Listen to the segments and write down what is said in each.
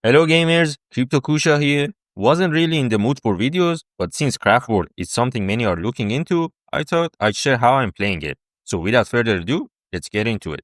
Hello gamers, CryptoKusha here. Wasn't really in the mood for videos, but since Craftworld is something many are looking into, I thought I'd share how I'm playing it. So without further ado, let's get into it.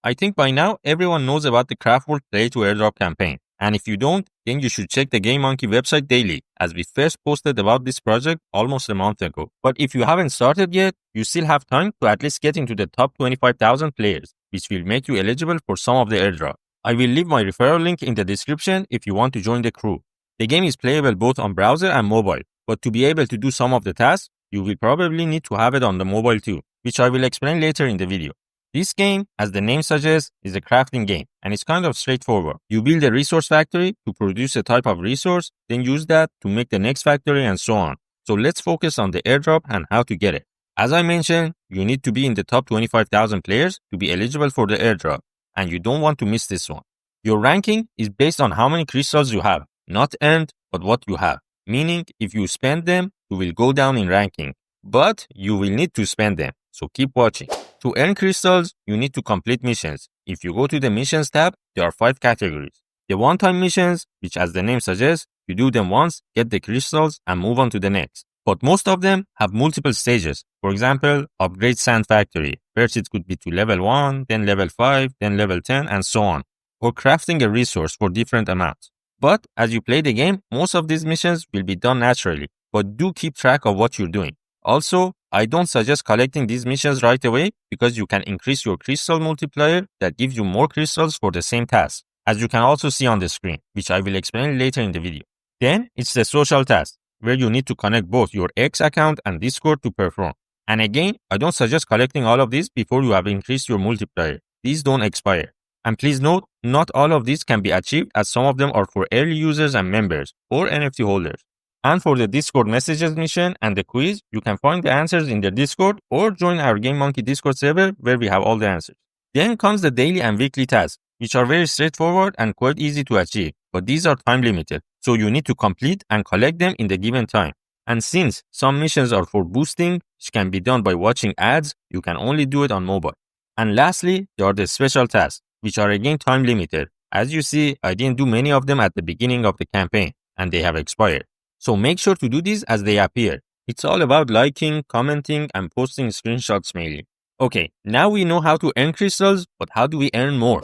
I think by now everyone knows about the Craftworld Play to Airdrop campaign. And if you don't, then you should check the GameMonkey website daily, as we first posted about this project almost a month ago. But if you haven't started yet, you still have time to at least get into the top 25,000 players, which will make you eligible for some of the airdrop. I will leave my referral link in the description if you want to join the crew. The game is playable both on browser and mobile, but to be able to do some of the tasks, you will probably need to have it on the mobile too, which I will explain later in the video. This game, as the name suggests, is a crafting game, and it's kind of straightforward. You build a resource factory to produce a type of resource, then use that to make the next factory and so on. So let's focus on the airdrop and how to get it. As I mentioned, you need to be in the top 25,000 players to be eligible for the airdrop, and you don't want to miss this one. Your ranking is based on how many crystals you have, not earned, but what you have. Meaning, if you spend them, you will go down in ranking, but you will need to spend them, so keep watching. To earn crystals, you need to complete missions. If you go to the missions tab, there are 5 categories. The one-time missions, which as the name suggests, you do them once, get the crystals, and move on to the next. But most of them have multiple stages. For example, upgrade sand factory. First it could be to level 1, then level 5, then level 10, and so on. Or crafting a resource for different amounts. But as you play the game, most of these missions will be done naturally, but do keep track of what you're doing. Also, I don't suggest collecting these missions right away because you can increase your crystal multiplier that gives you more crystals for the same task, as you can also see on the screen, which I will explain later in the video. Then it's the social task, where you need to connect both your X account and Discord to perform. And again, I don't suggest collecting all of these before you have increased your multiplier. These don't expire. And please note, not all of these can be achieved as some of them are for early users and members or NFT holders. And for the Discord messages mission and the quiz, you can find the answers in the Discord or join our GameMonkey Discord server where we have all the answers. Then comes the daily and weekly tasks, which are very straightforward and quite easy to achieve, but these are time limited, so you need to complete and collect them in the given time. And since some missions are for boosting, which can be done by watching ads, you can only do it on mobile. And lastly, there are the special tasks, which are again time limited. As you see, I didn't do many of them at the beginning of the campaign, and they have expired. So make sure to do these as they appear. It's all about liking, commenting, and posting screenshots mainly. Okay, now we know how to earn crystals, but how do we earn more?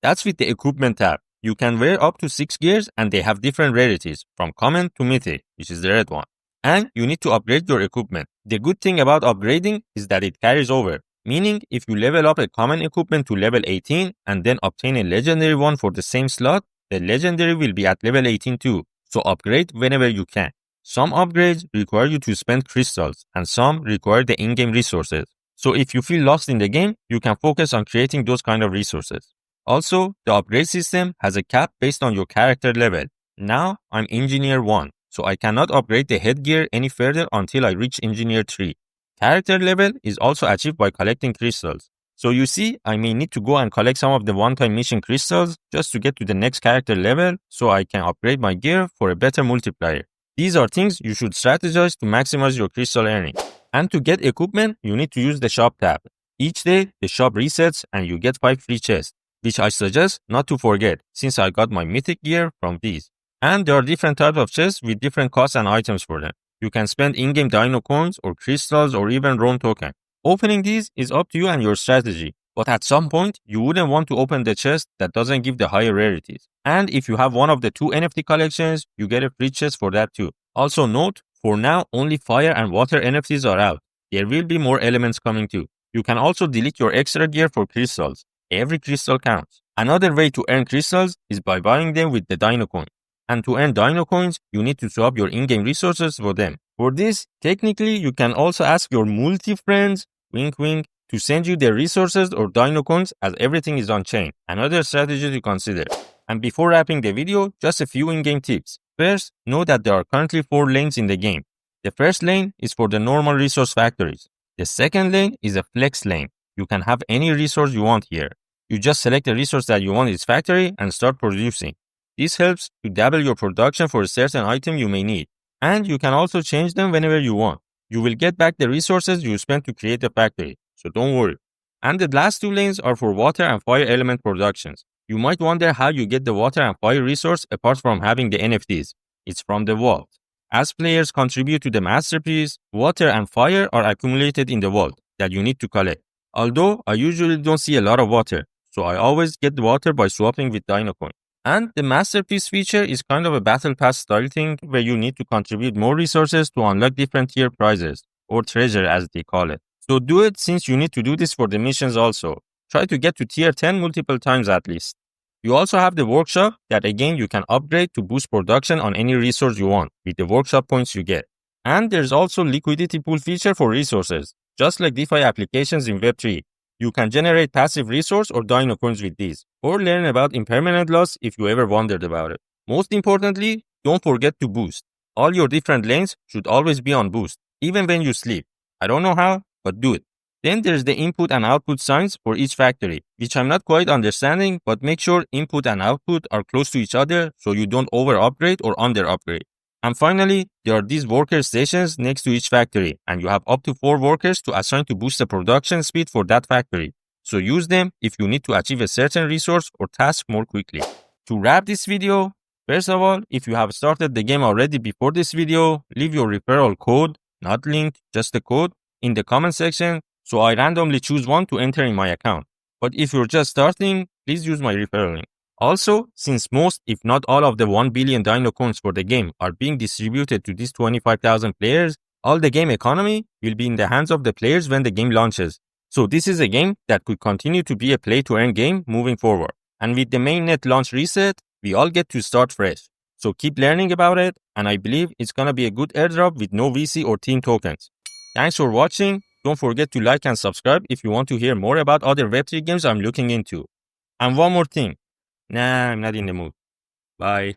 That's with the equipment tab. You can wear up to 6 gears and they have different rarities, from common to mythic, which is the red one. And you need to upgrade your equipment. The good thing about upgrading is that it carries over. Meaning, if you level up a common equipment to level 18 and then obtain a legendary one for the same slot, the legendary will be at level 18 too. So upgrade whenever you can. Some upgrades require you to spend crystals and some require the in-game resources. So if you feel lost in the game, you can focus on creating those kind of resources. Also, the upgrade system has a cap based on your character level. Now, I'm Engineer 1, so I cannot upgrade the headgear any further until I reach Engineer 3. Character level is also achieved by collecting crystals. So you see, I may need to go and collect some of the one-time mission crystals just to get to the next character level so I can upgrade my gear for a better multiplier. These are things you should strategize to maximize your crystal earning. And to get equipment, you need to use the shop tab. Each day, the shop resets and you get 5 free chests, which I suggest not to forget since I got my mythic gear from these. And there are different types of chests with different costs and items for them. You can spend in-game dino coins or crystals or even Roam token. Opening these is up to you and your strategy, but at some point, you wouldn't want to open the chest that doesn't give the higher rarities. And if you have one of the 2 NFT collections, you get a free chest for that too. Also note, for now, only fire and water NFTs are out. There will be more elements coming too. You can also delete your extra gear for crystals. Every crystal counts. Another way to earn crystals is by buying them with the dino coin. And to earn dino coins, you need to swap your in-game resources for them. For this, technically, you can also ask your multi-friends, wink wink, to send you their resources or dino coins as everything is on chain. Another strategy to consider. And before wrapping the video, just a few in-game tips. First, know that there are currently 4 lanes in the game. The first lane is for the normal resource factories. The second lane is a flex lane. You can have any resource you want here. You just select the resource that you want in its factory and start producing. This helps to double your production for a certain item you may need. And you can also change them whenever you want. You will get back the resources you spent to create the factory, so don't worry. And the last 2 lanes are for water and fire element productions. You might wonder how you get the water and fire resource apart from having the NFTs. It's from the vault. As players contribute to the masterpiece, water and fire are accumulated in the vault that you need to collect. Although I usually don't see a lot of water, so I always get the water by swapping with Dinocoin. And the masterpiece feature is kind of a battle pass style thing where you need to contribute more resources to unlock different tier prizes, or treasure as they call it. So do it since you need to do this for the missions also. Try to get to tier 10 multiple times at least. You also have the workshop that again you can upgrade to boost production on any resource you want with the workshop points you get. And there's also liquidity pool feature for resources. Just like DeFi applications in Web3, you can generate passive resource or dino coins with these, or learn about impermanent loss if you ever wondered about it. Most importantly, don't forget to boost. All your different lanes should always be on boost, even when you sleep. I don't know how, but do it. Then there's the input and output signs for each factory, which I'm not quite understanding, but make sure input and output are close to each other so you don't over upgrade or under upgrade. And finally, there are these worker stations next to each factory, and you have up to 4 workers to assign to boost the production speed for that factory. So use them if you need to achieve a certain resource or task more quickly. To wrap this video, first of all, if you have started the game already before this video, leave your referral code, not link, just the code, in the comment section, so I randomly choose one to enter in my account. But if you're just starting, please use my referral link. Also, since most, if not all of the 1 billion Dino coins for the game are being distributed to these 25,000 players, all the game economy will be in the hands of the players when the game launches. So this is a game that could continue to be a play-to-earn game moving forward. And with the mainnet launch reset, we all get to start fresh. So keep learning about it, and I believe it's gonna be a good airdrop with no VC or team tokens. Thanks for watching. Don't forget to like and subscribe if you want to hear more about other Web3 games I'm looking into. And one more thing. Nah, I'm not in the mood. Bye.